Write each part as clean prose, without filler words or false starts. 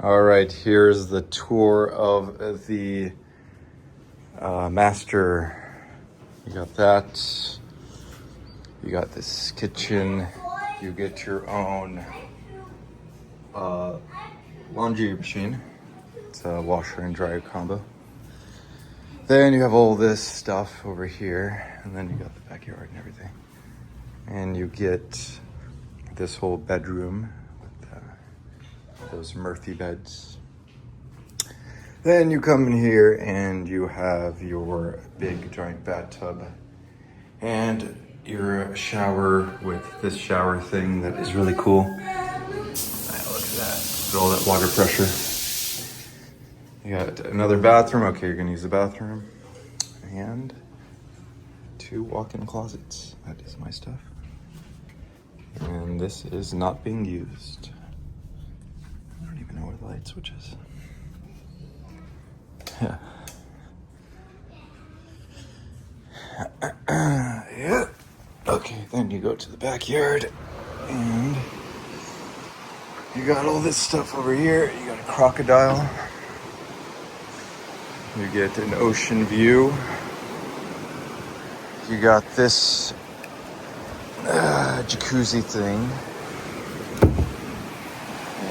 All right, here's the tour of the master. You got that. You got this kitchen. You get your own laundry machine. It's a washer and dryer combo. Then you have all this stuff over here, and then you got the backyard and everything. And you get this whole bedroom with those Murphy beds. Then you come in here and you have your big giant bathtub and your shower with this shower thing that is really cool. Look at that, with all that water pressure. You got another bathroom. Okay, you're gonna use the bathroom. And 2 walk-in closets. That is my stuff. And this is not being used. I don't even know where the light switch is. Yeah. Yeah. Okay, then you go to the backyard and you got all this stuff over here. You got a crocodile. You get an ocean view. You got this jacuzzi thing.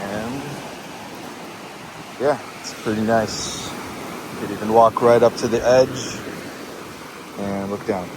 And yeah, it's pretty nice. You could even walk right up to the edge and look down.